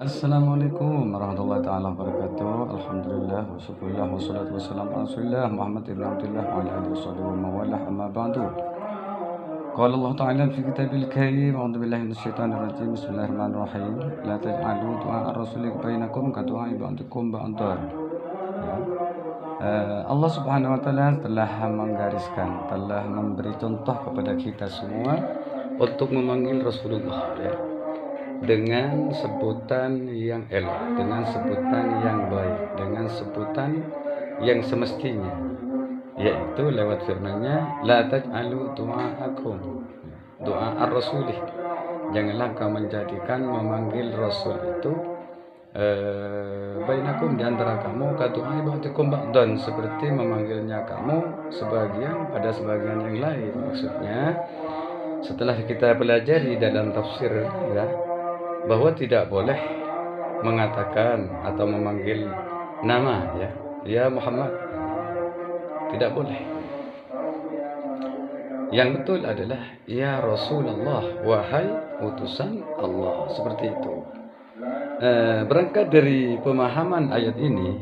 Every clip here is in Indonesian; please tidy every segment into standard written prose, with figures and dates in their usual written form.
Assalamualaikum warahmatullahi taala wabarakatuh. Alhamdulillah wa syukurillah wa salatu wassalamu ala Rasulillah Muhammad ibn Abdullah wa ala alihi washabihi wa mawalah amma ba'du. Qala Allah Ta'ala fi kitabil karim, a'udzu billahi minasyaitonir rajim. Bismillahirrahmanirrahim. La taj'alu du'a ar-rasuli bainakum ka du'a ba'dikum ba'dan. Ya. Allah Subhanahu wa taala telah menggariskan, telah memberi contoh kepada kita semua untuk memanggil Rasulullah, ya, dengan sebutan yang elok, dengan sebutan yang baik, dengan sebutan yang semestinya, yaitu lewat firman-Nya, la taj'alu du'aakum, doa ar-rasulih, janganlah kau menjadikan memanggil rasul itu bainakum, di antara kamu, ka du'a ba'dikum ba'dan, seperti memanggilnya kamu sebagian pada sebagian yang lain. Maksudnya, setelah kita pelajari dalam tafsir, ya, bahwa tidak boleh mengatakan atau memanggil nama, ya Muhammad, tidak boleh. Yang betul adalah ya Rasulullah, wahai utusan Allah, seperti itu. Berangkat dari pemahaman ayat ini,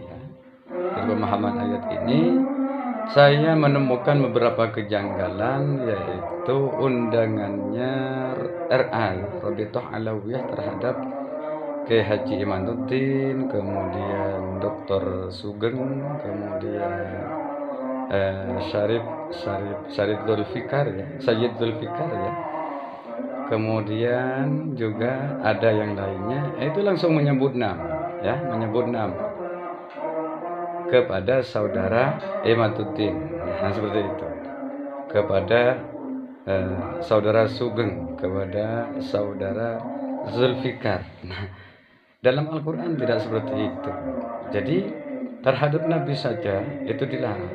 saya menemukan beberapa kejanggalan, yaitu undangannya RA Rabithah Alawiyah terhadap Kiai Haji Imaduddin, kemudian Dr. Sugeng, kemudian Syarif Zulfikar, ya, Sayyid Zulfikar, ya. Kemudian juga ada yang lainnya, itu langsung menyebut nama, ya, menyebut nama kepada saudara Imaduddin, nah, seperti itu, kepada saudara Sugeng, kepada saudara Zulfikar. Nah, dalam Al-Quran tidak seperti itu. Jadi terhadap Nabi saja itu dilarang,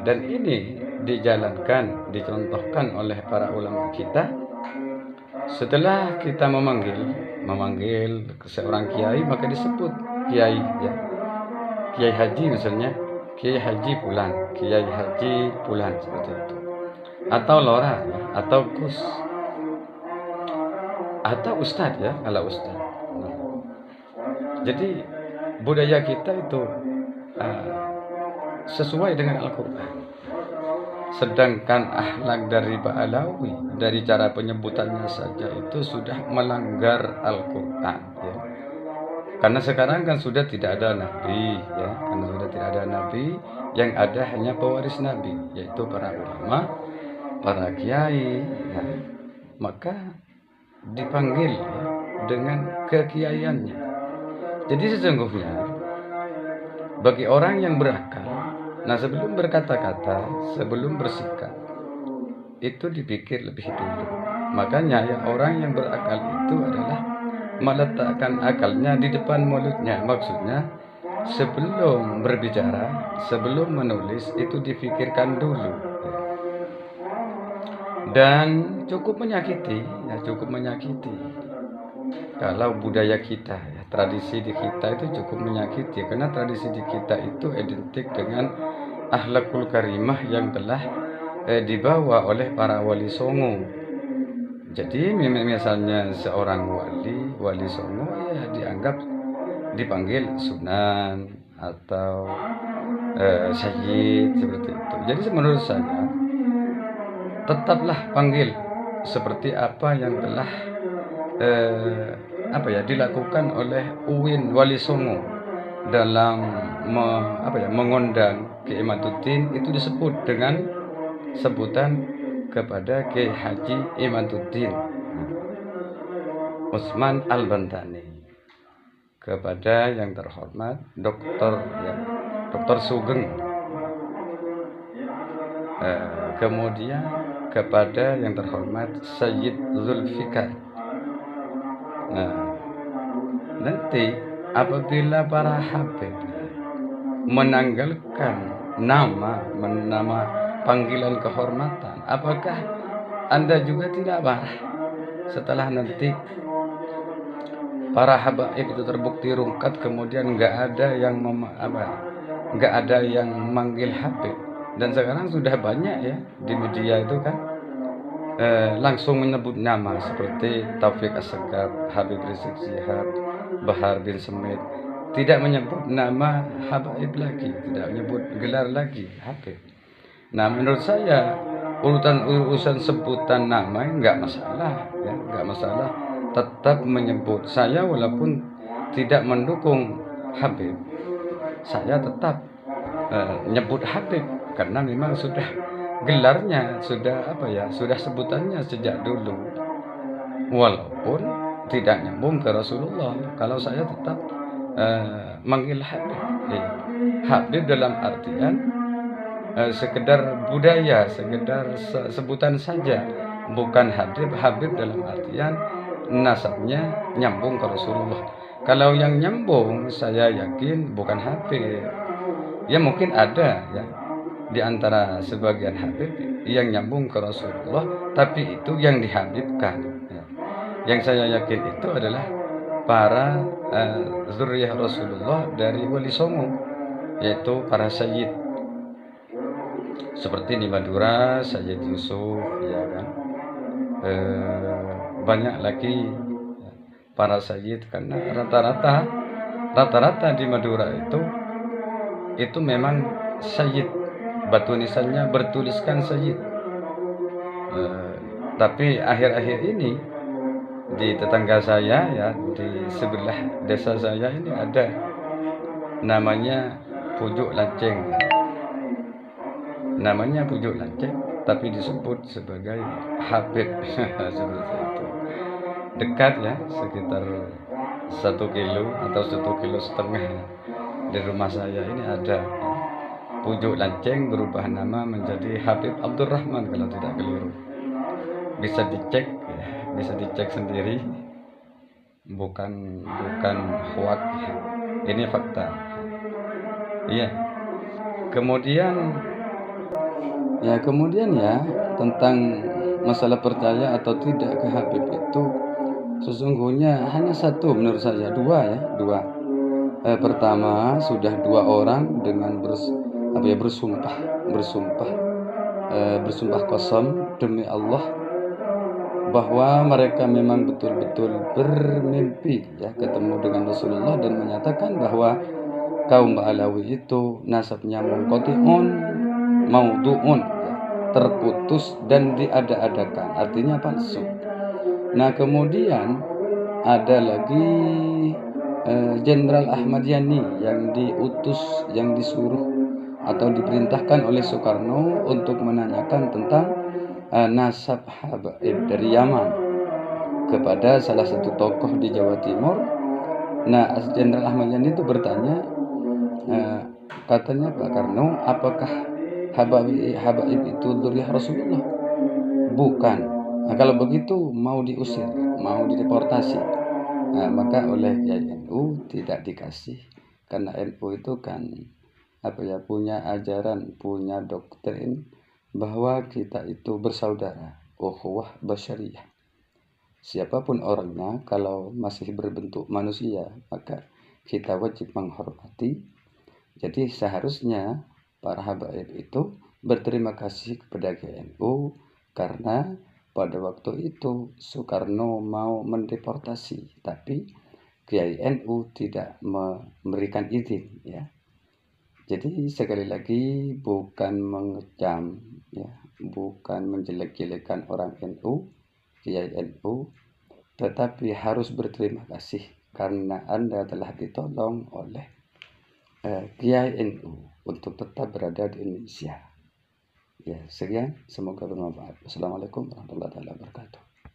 dan ini dijalankan, dicontohkan oleh para ulama kita. Setelah kita memanggil seorang kiai, maka disebut kiai, ya, kiai haji misalnya, kiai haji pulan, kiai haji pulan, seperti itu, atau lora, ya, atau gus, atau ustad, ya, ala ustad. Nah, jadi budaya kita itu sesuai dengan Al-Quran. Sedangkan akhlak dari Pak Alawi, dari cara penyebutannya saja itu sudah melanggar Al-Quran, ya. Karena sekarang kan sudah tidak ada nabi, ya, karena sudah tidak ada nabi, yang ada hanya pewaris nabi, yaitu para ulama, para kiai, ya. Maka dipanggil, ya, dengan kekiaiannya. Jadi sesungguhnya bagi orang yang berakal, nah, sebelum berkata-kata, sebelum bersikap, itu dipikir lebih dulu. Makanya ya, orang yang berakal itu adalah meletakkan akalnya di depan mulutnya. Maksudnya sebelum berbicara, sebelum menulis, itu dipikirkan dulu. Dan cukup menyakiti, ya, cukup menyakiti kalau budaya kita, ya, tradisi di kita itu cukup menyakiti, karena tradisi di kita itu identik dengan akhlakul karimah yang telah dibawa oleh para wali songo. Jadi misalnya seorang wali songo, ya, dianggap dipanggil sunan atau sayyid, seperti itu. Jadi menurut saya tetaplah panggil seperti apa yang telah dilakukan oleh Uwin Wali Songo dalam mengundang Kiai Imaduddin. Itu disebut dengan sebutan kepada Kiai Haji Imaduddin Utsman Al-Bantani, kepada yang terhormat Dr. Sugeng, kemudian kepada yang terhormat Sayyid Zulfikar. Nah, nanti apabila para habib menanggalkan nama panggilan kehormatan, apakah Anda juga tidak marah setelah nanti para habaib itu terbukti rungkat, kemudian nggak ada yang manggil habib? Dan sekarang sudah banyak, ya, di media itu kan langsung menyebut nama seperti Taufik Assegaf, Habib Rizik Syihab, Bahar bin Smith, tidak menyebut nama Habaib lagi, tidak menyebut gelar lagi Habib. Nah, menurut saya urusan sebutan nama enggak masalah, ya, enggak masalah. Tetap menyebut saya walaupun tidak mendukung Habib, saya tetap nyebut Habib karena memang sudah gelarnya, sudah sudah sebutannya sejak dulu. Walaupun tidak nyambung ke Rasulullah, kalau saya tetap manggil Habib. Habib dalam artian sekedar budaya, sekedar sebutan saja, bukan Habib dalam artian nasabnya nyambung ke Rasulullah. Kalau yang nyambung, saya yakin bukan Habib. Ya mungkin ada ya di antara sebagian Habib yang nyambung ke Rasulullah, tapi itu yang dihabibkan. Ya. Yang saya yakin itu adalah para zuriyah Rasulullah dari Wali Songo, yaitu para sayyid. Seperti di Madura, Sayyid Yusuf, ya kan. Banyak lagi para sayyid, karena rata-rata di Madura itu memang sayyid, batu nisannya bertuliskan sayyid. Tapi akhir-akhir ini di tetangga saya, ya, di sebelah desa saya ini ada namanya Pujuk Lanceng. Namanya Pujuk Lanceng, tapi disebut sebagai Habib. Seperti itu. Dekat ya, sekitar 1 kilo atau 1,5 kilo di rumah saya ini ada Pujuk Lanceng, berubah nama menjadi Habib Abdurrahman kalau tidak keliru. Bisa dicek sendiri, bukan hoak, ini fakta. Iya. Kemudian ya tentang masalah percaya atau tidak ke Habib itu sesungguhnya hanya satu menurut saya, dua. Pertama, sudah 2 orang dengan bersumpah kosong demi Allah bahwa mereka memang betul-betul bermimpi ya ketemu dengan Rasulullah dan menyatakan bahwa kaum Ba'alawi itu nasabnya munqati'un maudhu'un, ya, terputus dan diada-adakan, artinya palsu. Nah, kemudian ada lagi Jenderal Ahmad Yani yang disuruh atau diperintahkan oleh Soekarno untuk menanyakan tentang nasab Habaib dari Yaman kepada salah satu tokoh di Jawa Timur. Nah, Jenderal Ahmad Yani itu bertanya, katanya Pak Karno, apakah Habaib itu dzurriyyah Rasulullah? Bukan. Nah, kalau begitu mau diusir, mau dideportasi. Nah, maka oleh NU tidak dikasih, karena NU itu kan punya ajaran, punya doktrin bahwa kita itu bersaudara, ukhuwah basyariyah. Siapapun orangnya, kalau masih berbentuk manusia, maka kita wajib menghormati. Jadi seharusnya para habaib itu berterima kasih kepada GNU karena pada waktu itu Soekarno mau mendeportasi, tapi Kiai NU tidak memberikan izin, ya. Jadi sekali lagi bukan mengecam, ya, bukan menjelek-jelekan orang NU, Kiai NU, tetapi harus berterima kasih karena Anda telah ditolong oleh Kiai NU untuk tetap berada di Indonesia. Ya, sekian, semoga bermanfaat. Wassalamualaikum warahmatullahi wabarakatuh.